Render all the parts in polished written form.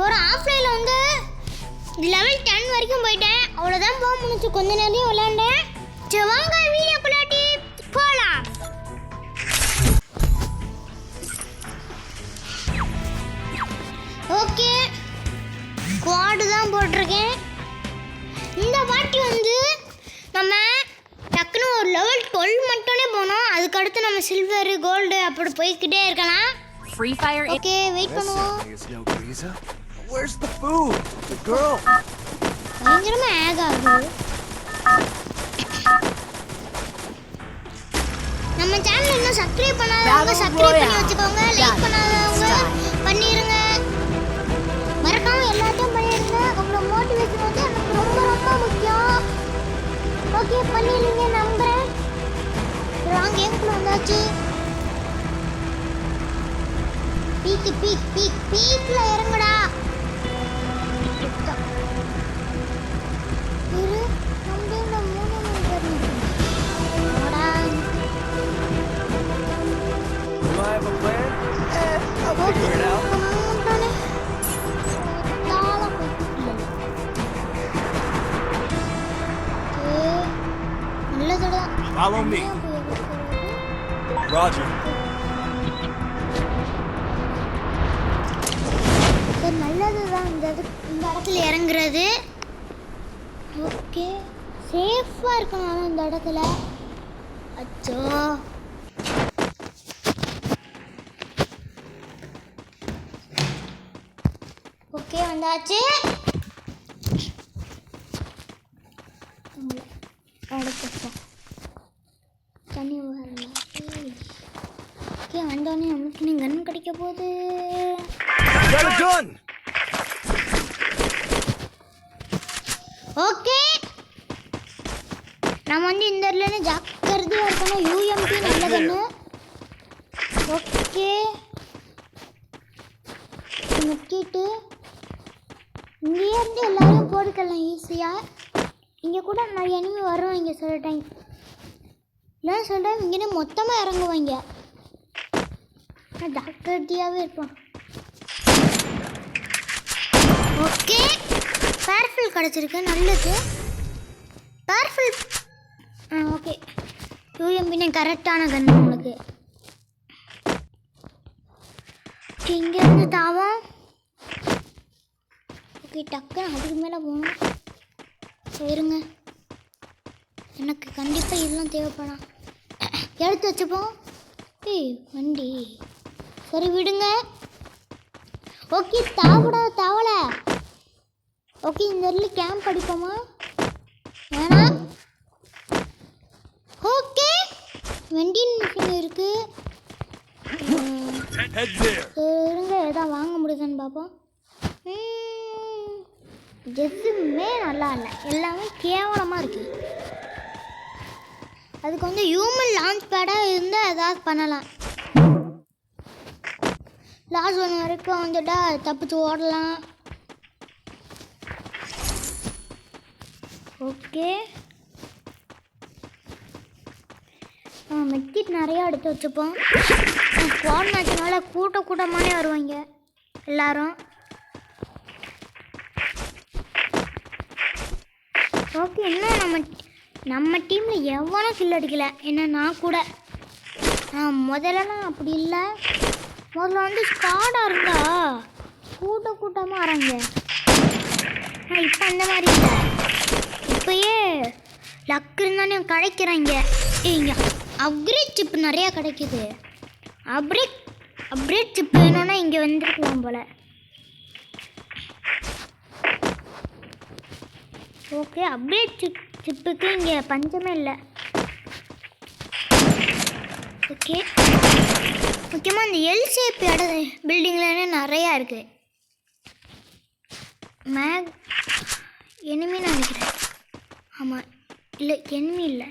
ஒரு ஆஃப்லைனில் வந்து லெவல் 10 வரைக்கும் போயிட்டேன். அவ்வளோதான் போக முடிச்சு. கொஞ்ச நேரம் விளையாண்டேன். சரி வாங்க வீடியோக்குள்ளாட்டி போகலாம். ஓகே, ஸ்குவாடு தான் போட்டிருக்கேன். இந்த வாட்டி வந்து நம்ம டக்குன்னு ஒரு லெவல் 12 மட்டுமே போனோம். அதுக்கடுத்து நம்ம சில்வர் கோல்டு அப்படி போய்கிட்டே இருக்கலாம். ஓகே, வெயிட் பண்ணுவோம். பயங்கரமா ஆக் ஆகுது. நம்ம சேனல் இன்னும் சப்ஸ்கிரைப் பண்ணாதவங்க சப்ஸ்கிரைப் பண்ணி வச்சுக்கோங்க. லைக் பண்ணாதவங்க பண்ணிருங்க. மறக்காம எல்லாத்தையும் பண்ணிருங்க. உங்களோட மோட்டிவேஷன் வந்து எனக்கு ரொம்ப ரொம்ப முக்கியம். ஓகே, பண்ணிருங்க நம்புறேன். ராங் கேம்க்குள்ள வந்தாச்சு. பீக்ல இறங்குடா. இரு, நம்ம இந்த 3 மணி நேரம் ஓடா. Do I have a plan? I'll figure it out. Follow me. Roger. நல்லதுதான் இந்த இடத்துல இறங்குறது. ஓகே, சேஃபா இருக்கணும் இந்த இடத்துல. அச்சோ, ஓகே வந்தாச்சு. தண்ணி வரல. ஓகே, வந்தோடனே நம்மளுக்கு கன் கிடைக்க போகுது. ஓகே, நம்ம வந்து இந்த இடத்துல ஜாக்கிரதையாக இருக்கணும். யூஎம்பி நல்ல கண்ணு. ஓகே, முக்கிட்டு இங்கேயே இருந்து எல்லாரும் போட்டுக்கலாம் ஈஸியாக. இங்கே கூட நிறைய எனிமி வரும் இங்கே சில டைம். இல்லை சில டைம் இங்கே மொத்தமாக இறங்குவாங்க. ஜாக்கிரதையாகவே இருப்பான். ஓகே, பேர்ஃபில் கிடச்சிருக்கு, நல்லது. பேர்ஃபில் ஓகே, யூஎம்பின்னு கரெக்டான கன் உங்களுக்கு. இங்கேருந்து தாவோம். ஓகே, டக்குன்னு அதுக்கு மேலே போகணும். சரிங்க, எனக்கு கண்டிப்பாக இதெல்லாம் தேவைப்படும். எடுத்து வச்சுப்போம். ஏய் வண்டி, சரி விடுங்க. ஓகே, தாவலை. ஓகே, இந்த இடத்துல கேம்ப் அடிப்போமா? வேணாம். ஓகே, வெண்டிங் மிஷின் இருக்கு. இருங்க, எதாவது வாங்க முடியுதுன்னு பார்ப்போம். எதுவுமே நல்லா இல்லை, எல்லாமே கேவலமாக இருக்குது. அதுக்கு வந்து ஹியூமன் லான்ச் பேடாக இருந்தால் ஏதாவது பண்ணலாம். லாஸ்ட் 1 வரைக்கும் வந்துட்டா தப்பிச்சு ஓடலாம். ஓகே, மெத்திட் நிறையா எடுத்து வச்சுப்போம். ஸ்குவாட் மேட்ச்னால கூட்டமானே வருவாங்க எல்லாரும். ஓகே, இன்னும் நம்ம டீமில் எவ்வளோ கில் அடிக்கலை. என்ன நான் கூட முதல்லலாம் அப்படி இல்லை. முதல்ல வந்து ஸ்குவாடாக இருந்தா கூட்டமாக வராங்க. இப்போ அந்த மாதிரி இல்லை. இப்போயே லக்கு இருந்தானே கிடைக்கிறாங்க. இங்கே அப்கிரேட் சிப் நிறையா கிடைக்கிது. அப்கிரேட் சிப் வேணும்னா இங்கே வந்துருக்கலாம் போல். ஓகே, அப்கிரேட் சிப்புக்கு இங்கே பஞ்சமே இல்லை. ஓகே, முக்கியமாக இந்த எல் ஷேப் பில்டிங்கில் நிறையா இருக்குது. எனிமின்னு நினைக்கிறேன். ஆமாம், இல்லை எனிமி இல்லை.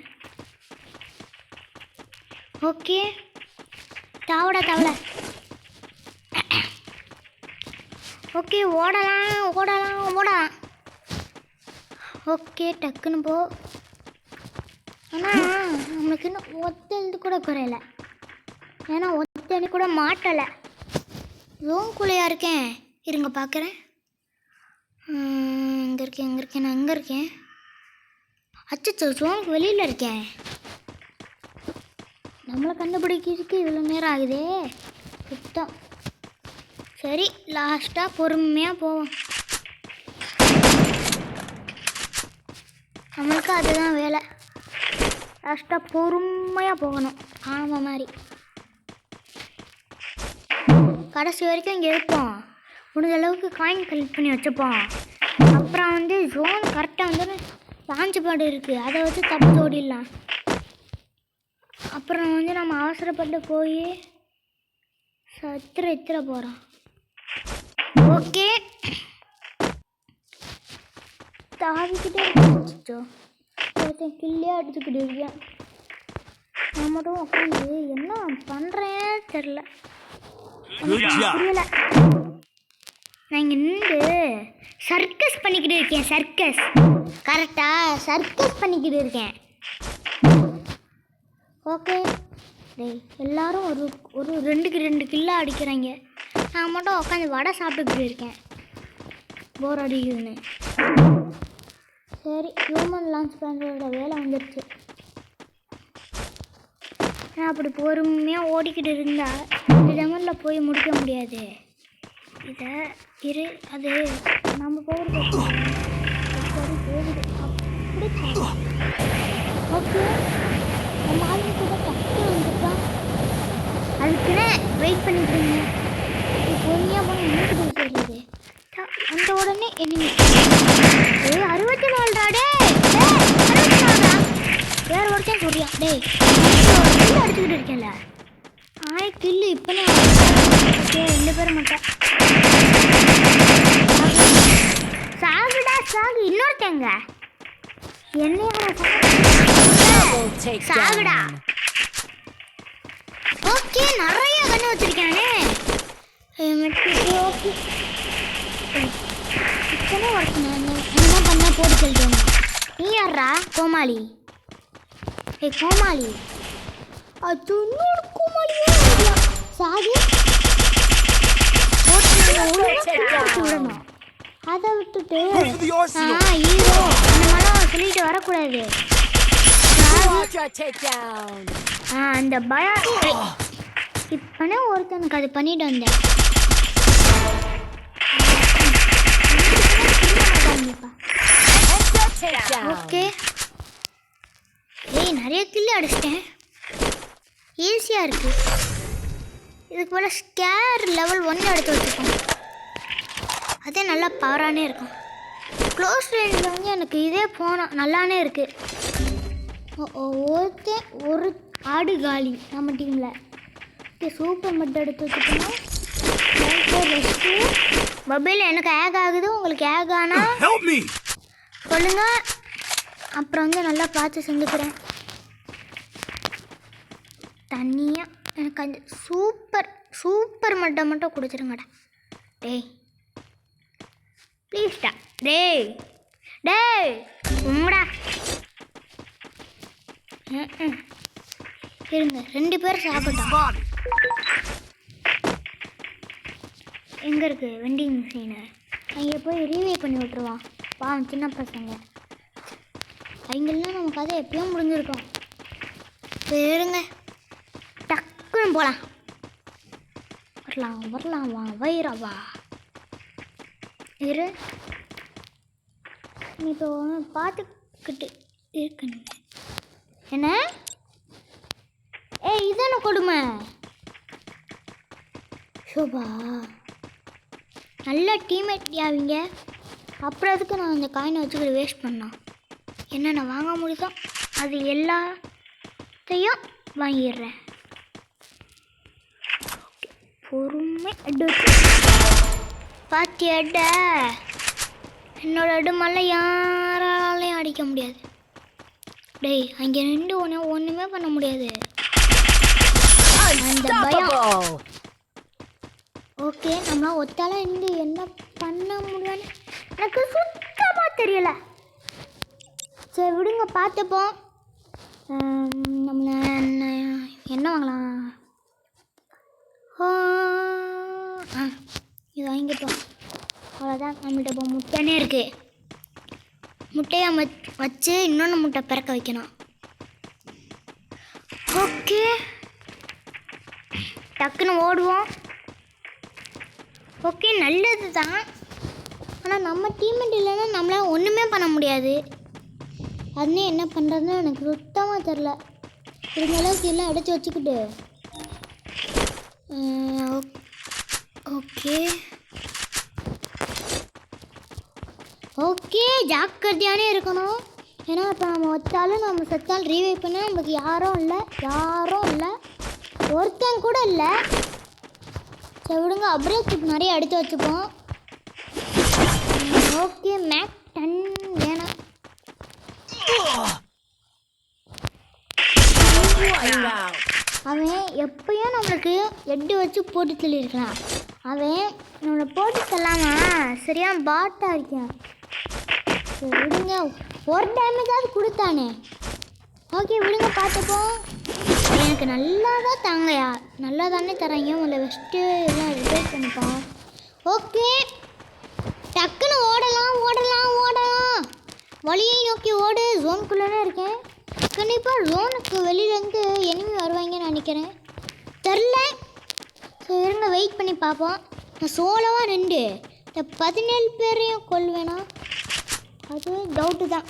ஓகே, தவளை. ஓகே, ஓடலாம். ஓகே, டக்குன்னு போ. ஆனால் நம்மளுக்கு இன்னும் ஒத்தழுது கூட குறையலை. ஏன்னா ஒத்தணி கூட மாட்டலை. லோங்குள்ளையாக இருக்கேன். இருங்க பார்க்குறேன். எங்கே இருக்கேன் நான் எங்கே இருக்கேன்? அச்சோ ஜோனுக்கு வெளியில் இருக்கேன். நம்மளை கண்டுபிடிக்கிறதுக்கு இவ்வளோ நேரம் ஆகுதே சுத்தம். சரி லாஸ்ட்டாக பொறுமையாக போவோம். நம்மளுக்கு அதுதான் வேலை. லாஸ்ட்டாக பொறுமையாக போகணும். ஆமாம் மாதிரி கடைசி வரைக்கும் இங்கே இருப்போம். முடிஞ்ச அளவுக்கு காயின் கலெக்ட் பண்ணி வச்சுப்போம். அப்புறம் வந்து ஜோன் கரெக்டாக வந்து லான்ச் பேடு இருக்குது, அதை வச்சு தப்பு ஓடிடலாம். அப்புறம் வந்து நம்ம அவசரப்பட்டு போய் இத்திர போகிறோம். ஓகே தாவிக்கிட்டே இருந்துச்சோ ஒருத்தன் கில்லியே அடிச்சுக்கிட்டு இருக்கேன். நான் மட்டும் உட்காந்து என்ன பண்ணுறேன்னு தெரில, புரியல. நான் இங்கே நின்று சர்க்கஸ் பண்ணிக்கிட்டு இருக்கேன். சர்க்கஸ் கரெக்டாக சர்க்கஸ் பண்ணிக்கிட்டு இருக்கேன். ஓகே டேய் எல்லோரும் ஒரு 2 கிலோ அடிக்கிறாங்க. நான் மட்டும் உட்காந்து வடை சாப்பிட்டுக்கிட்டு இருக்கேன், போர் அடிக்குதுன்னு. சரி ஹியூமன் லான்ச் பண்ணுறதோட வேலை வந்துடுச்சு. நான் அப்படி பொறுமையாக ஓடிக்கிட்டு இருந்தால் இந்த ஜமரில் போய் முடிக்க முடியாது. இதை அது நம்ம போகிறது சரி போகுது அப்படி. ஓகே நம்ம ஆளுங்க கூட டக்கு வந்துட்டான். அதுக்குன்னு வெயிட் பண்ணிட்டு இருந்தேன். பொறுமையாக போனால் எனக்கு தெரியுது. அந்த உடனே என்ன 64 டே 64 வேறு ஒருத்தன் சொல்றியா? டேய் கில்லு அடிச்சுக்கிட்டு இருக்கேன்ல. கில்லு இப்போனே 2 பேரும் மட்டும் சாகுடா இன்னொருத்தங்க என்னையா சாகுடா. ஓகே நிறைய கண்ணு வச்சிருக்கானே. ஓகே இத்தனை ஒருத்தன் என்ன பண்ண போட்டு சொல்லிட்டேன். நீ யாரா கோமாளி? கோமாளி அது இன்னொரு கோமாளியே சாகு விடணும். அதை விட்டுட்டு ஹீரோ அந்த மாதிரிலாம் சொல்லிட்டு வரக்கூடாது. அந்த பயம் இப்பனே ஒருத்தனுக்கு அது பண்ணிட்டு வந்தேன். ஓகே ஏய் நிறைய கில்லு அடிச்சிட்டேன். ஈஸியாக இருக்குது. இதுக்கு போல் ஸ்கேர் லெவல் 1 எடுத்து வச்சுருக்கோம். அதே நல்லா பவரானே இருக்கும். க்ளோஸ் ரேஞ்சில் வந்து எனக்கு இதே போனோம் நல்லானே இருக்குது. ஒரு ஆடு காலி நம்ம டீமில். ஓகே சூப்பர் மட்டும் எடுத்து வச்சுக்கணும். மொபைல் எனக்கு ஹேக் ஆகுது. உங்களுக்கு ஹேக் ஆனால் சொல்லுங்கள். அப்புறம் வந்து நல்லா பார்த்து செஞ்சுக்கிறேன். தனியாக எனக்கு அந்த சூப்பர் மட்டும் குடிச்சிருங்கடா. டேய் ப்ளீஸ்டா. டேய் உங்கடா இருங்க 2 பேர் சாப்பிட்டோம். எங்கே இருக்குது வெண்டிங் மிஷினு? அங்கே போய் ரீவே பண்ணி விட்டுருவான். பாவம் சின்ன பசங்க. அவங்கெல்லாம் நம்ம கதை எப்பயும் முடிஞ்சிருக்கோம். இருங்க டக்குன்னு போகலாம். வரலாம் வா வைரவா இரு. நீ இப்போ பார்த்துக்கிட்டு இருக்கணுங்க என்ன? இதான கொடுமை. ஷோபா நல்ல டீம்மேட் யாவீங்க. அப்புறம் அதுக்கு நான் அந்த காயினை வச்சுக்கிட்டு வேஸ்ட் பண்ணோம். என்னென்ன வாங்க முடியுதோ அது எல்லாத்தையும் வாங்கிடுறேன். பொறுமை பாத்தி அட. என்னோட அடுமெல்லாம் யாராலையும் அடிக்க முடியாது. டேய் அங்கே நின்று ஒன்றுமே பண்ண முடியாது. அந்த பயம். ஓகே நம்மளாம் ஒத்தால இருந்து என்ன பண்ண முடியும்னு எனக்கு சுத்தமாக தெரியல. சரி விடுங்க பார்த்துப்போம். நம்ம என்ன வாங்கலாம்? இது வாங்கிப்போம் அவ்வளோதான். நம்மகிட்ட இப்போ முட்டைனே இருக்குது. முட்டையை வச்சு இன்னொன்று முட்டை பிறக்க வைக்கணும். ஓகே, டக்குன்னு ஓடுவோம். ஓகே, நல்லது தான். ஆனால் நம்ம டீம்மேட் இல்லைன்னா நம்மளால் ஒன்றுமே பண்ண முடியாது. அதுனே என்ன பண்ணுறதுன்னு எனக்கு சுத்தமாக தெரில. இந்த அளவுக்கு எல்லாம் எடுத்து வச்சுக்கிட்டு ஓகே ஓகே ஜாக்கிரதையானே இருக்கணும். ஏன்னா இப்போ நம்ம வச்சாலும் நம்ம செத்தாலும் ரீவைவ் பண்ண நமக்கு யாரும் இல்லை, ஒருத்தன் கூட இல்லை. சரி விடுங்க, அப்ரேசிவ் நிறைய எடுத்து வச்சுப்போம். ஓகே, மேக் 10 வேணாம். அவன் எப்பயும் நம்மளுக்கு 8 வச்சு போட்டு சொல்லியிருக்கலாம். அவன் நம்மளை போட்டு சொல்லாமா சரியான பாட்டாக இருக்கான். சரி விடுங்க, ஒரு டேமேஜாவது கொடுத்தானே. ஓகே விடுங்க, பார்த்துப்போம். எனக்கு நல்லா தான் தாங்கயா, நல்லா தானே தராங்க. உங்களை வெஸ்ட்டு எல்லாம் ரிப்பேர் பண்ணிப்பான். ஓகே, டக்குன்னு ஓடலாம். வழியை நோக்கி ஓடு. ஜோனுக்குள்ளே இருக்கேன். கண்டிப்பாக ஜோனுக்கு வெளியிலேருந்து எனிமி வருவாங்கன்னு நினைக்கிறேன், தெரில. சரி இருங்க, வெயிட் பண்ணி பார்ப்போம். நான் சோலோவாக நின்று இந்த 17 பேரையும் கொல்வேனா, அது டவுட்டு தான்.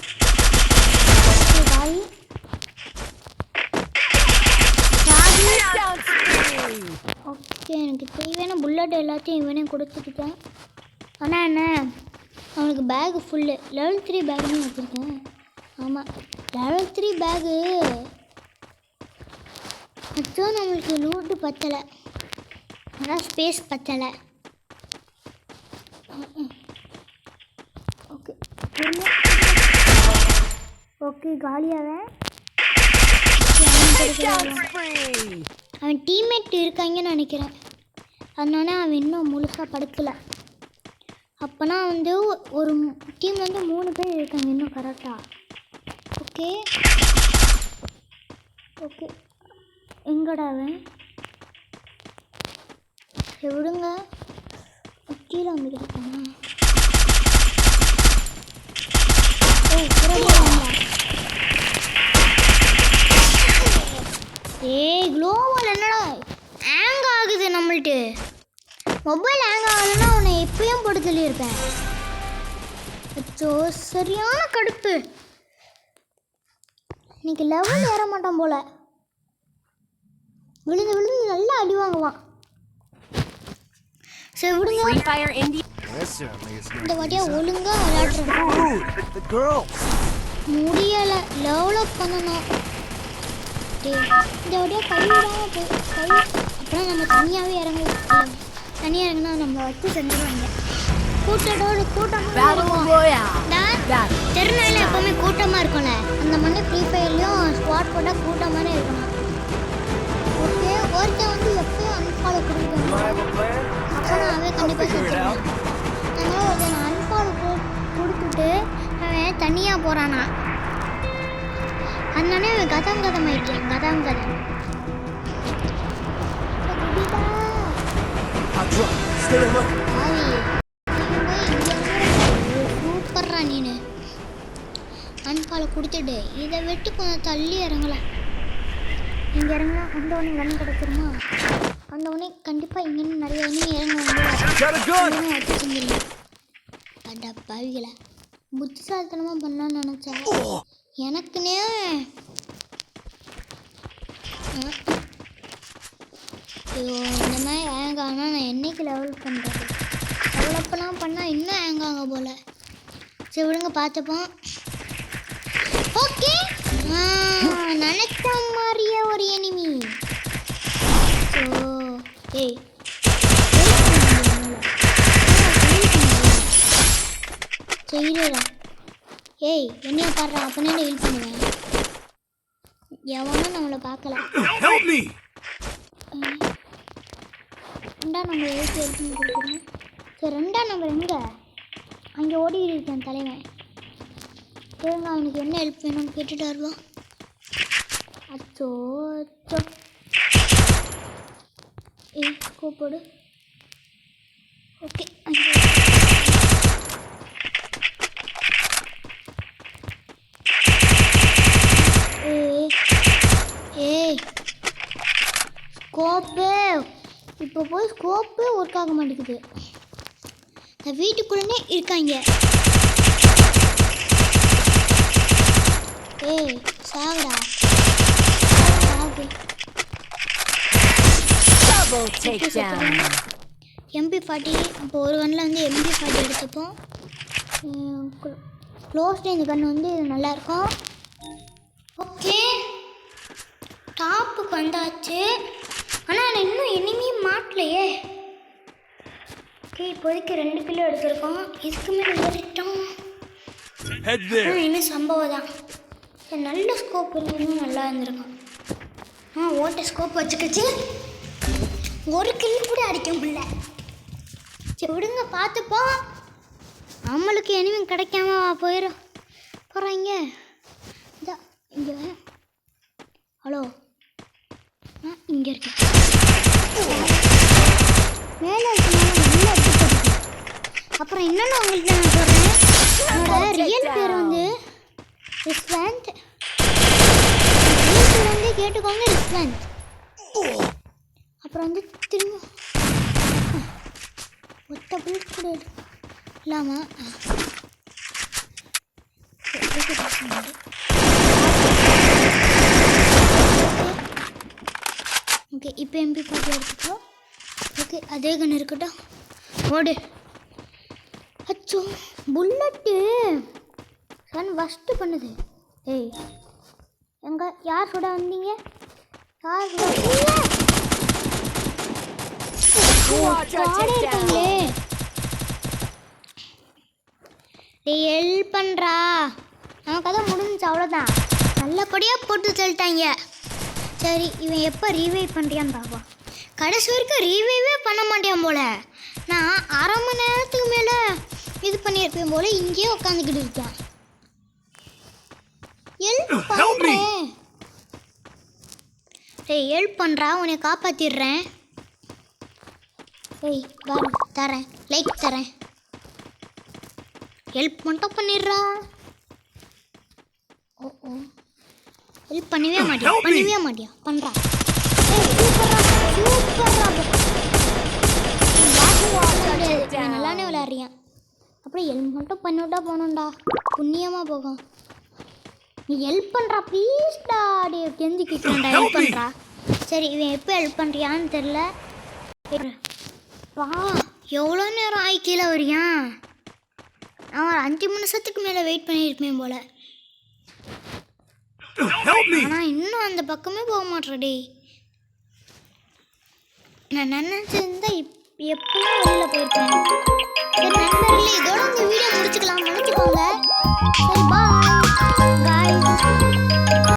ஓகே, எனக்கு தேவையான புல்லட் எல்லாத்தையும் இவனே கொடுத்துக்கிட்டேன். ஆனால் என்ன, அவனுக்கு பேகு ஃபுல்லு. லெவல் 3 பேக்குன்னு வச்சுருக்கேன். ஆமாம், லெவல் 3 பேகு. அதுவும் நம்மளுக்கு லூட்டு பத்தலை, ஆனால் ஸ்பேஸ் பத்தலை. ஓகே ஓகே, காலியாவேன். அவன் டீம்மேட் இருக்காங்கன்னு நினைக்கிறேன், அதனால அவன் இன்னும் முழுசாக படுக்கலை. அப்போனா வந்து ஒரு டீம் வந்து 3 பேர் இருக்காங்க இன்னும் கரெக்டாக. ஓகே ஓகே, எங்கடா அவன்? விடுங்க, கீழே வந்துக்கிட்டு இருக்காங்க. ஏய் குளோவால் என்னடா ஹேங் ஆகுது நம்மள்ட்டு. மொபைல் ஹேங் ஆகலைன்னா அவனை எப்பயும் போட்டு சொல்லியிருப்பேன். அச்சோ, சரியான கடுப்பு. இன்னைக்கு லெவல் ஏற மாட்டான் போல. விழுந்து நல்லா அடி வாங்குவான். சரி விடுங்க, இந்த வாட்டியா ஒழுங்கா விளையாடுறோம். முடியலை, லெவலப் பண்ணணும். இந்த வாட்டியா கைவிடாமல் கை. அப்புறம் நம்ம தனியாகவே இறங்கினா நம்ம வச்சு செஞ்சுருவாங்க. தெருநாளில் எப்பவுமே கூட்டமாக இருக்கும்ல, அந்த மாதிரி ஃப்ரீ ஃபயர்லையும் ஸ்குவாட் போட்டால் கூட்டமானே இருக்கணும். ஓகே, ஒருத்தன் வந்து எப்பயும் அன்ஃபாலோ கொடுக்கணும், அப்போ அவன் கண்டிப்பாக செஞ்சுருவான். அதனால் ஒருத்தன் அன்ஃபாலோ கொடுத்துட்டு அவன் தனியாக போகிறானா, அதனாலே அவன் கதம் ஆயிடுச்சான். சூப்பர்ரா நீனு. அன்பாலை கொடுத்துட்டு இதை வெட்டி கொஞ்சம் தள்ளி இறங்கல. இங்கே இறங்கினா அந்த உடனே கண்ணு கிடச்சிருமா, அந்த உடனே கண்டிப்பாக இங்கேருந்து நிறைய இறங்குவாங்க. வச்சு செஞ்சிருங்க. அடா பாவிகளை, புத்திசாலித்தனமாக பண்ணலான்னு நினச்சா எனக்குன்னே. இந்த மாதிரி ஹேங் ஆனால் நான் என்னைக்கு லெவல் பண்ணுறது? டெவலப்லாம் பண்ணால் இன்னும் ஹேங் ஆக போல். சரி விடுங்க, பார்த்துப்போம். ஓகே, நினைச்ச மாதிரியே ஒரு எனிமி. ஏய் செய்யறா. ஏய் என்னைய பாடுறா, அப்பனே ஹெல்ப் பண்ணுவேன். எவனும் நம்மளை பார்க்கல. ரெண்டாம் நம்பர் எழுத்து எழுத்து கொடுக்குறேன். சரி, 2ஆம் நம்பர் எங்கே? அங்கே ஓடி இருக்கேன் தலைவன். சரிங்க, அவனுக்கு என்ன ஹெல்ப் வேணும்னு கேட்டுட்டு வருவான். அச்சோ அச்சோ, கூப்பிடு. ஓகே, ஸ்கோப்பு இப்போ போய் ஸ்கோப்பு ஒர்க் ஆக மாட்டேங்குது. இந்த வீட்டுக்குள்ளே இருக்காங்க. ஏய் சாகுடா சாகு. Double takedown. MP40 அப்போ ஒரு கண்ணில் வந்து MP40 எடுத்துப்போம். க்ளோஸ் ரேஞ்ச் கன் வந்து இது நல்லாயிருக்கும். ஓகே டாப்புக்கு வந்தாச்சு. ஆனால் இன்னும் இனிமே மாட்டலையே. ஓகே இப்போதைக்கு 2 கிலோ எடுத்துருக்கோம். இதுக்கு மேலே ஏறிட்டோம். இன்னும் சம்பவம் தான். நல்ல ஸ்கோப் இருந்ததும் நல்லா இருந்திருக்கும். ஓட்ட ஸ்கோப் வச்சுக்கிச்சு ஒரு கிலோ கூட அடிக்க முடியல. சரி விடுங்க பார்த்துப்போம். நம்மளுக்கு இனிமே கிடைக்காம போயிடும் போகிறாங்க. இதான் இங்கே ஹலோ இங்கே இருக்கு. மேலே இருக்கனால நல்லா எடுத்து. அப்புறம் என்னென்னு உங்கள்கிட்ட நான் சொல்கிறேன். என்னோட ரியல் பேர் வந்து ரிஸ்வந்த். ரியல் பேர் வந்து கேட்டுக்கோங்க ரிஸ்வந்த். அப்புறம் வந்து திரும்ப ஒத்த புல்லட் கூட இல்லாமல் ஓகே இப்போ MP40 எடுத்துக்கோ. ஓகே அதே கன்று இருக்கட்டும். ஓடு. அச்சோ புல்லட்டு கண் ஃபஸ்ட்டு பண்ணுது. ஏய் எங்கே யார் கூட வந்தீங்க? யார் கூட இருக்காங்களே. டேய் ஹெல்ப் பண்ணுறா. நமக்கு அதான் முடிஞ்சிச்சு அவ்வளோதான். நல்லபடியாக போட்டு தள்ளிட்டாங்க. சரி இவன் எப்போ ரீவைவ் பண்ணுறியான்னு பார்ப்போம். கடைசி வரைக்கும் ரீவைவே பண்ண மாட்டேன் போல். நான் அரை மணி நேரத்துக்கு மேலே இது பண்ணியிருப்பேன் போல். இங்கேயே உட்காந்துக்கிட்டு இருக்கேன். ஹெல்ப் பண்ணுறேன். டேய் ஹெல்ப் பண்ணுறா உன்னை காப்பாற்றிடுறேன். ஏய் வர தரேன் லைக் தரேன். ஹெல்ப் மட்டும் பண்ணிடுறா. ஓ ஓ ஹெல்ப் பண்ணவே மாட்டியா பண்ணுறா. சூப்பராக நல்லானே விளையாடுறியான். அப்படியே ஹெல்ப் மட்டும் பண்ணிவிட்டா போகணும்டா. புண்ணியமாக போகும். நீ ஹெல்ப் பண்ணுறா ப்ளீஸ்டா. டே கெஞ்சி கேட்குறேன்டா ஹெல்ப் பண்ணுறா. சரி இவன் எப்போ ஹெல்ப் பண்ணுறியான்னு தெரில. வா எவ்வளோ நேரம் ஆகி கீழே வரியான். நான் ஒரு 5 நிமிஷத்துக்கு மேலே வெயிட் பண்ணியிருப்பேன் போல். ஆனால் இன்னும் அந்த பக்கமே போக மாட்டேறே. நான் நினச்சிருந்தா எப்பயும் வெளியில் போயிருப்பேன். நண்பர்களே இதோட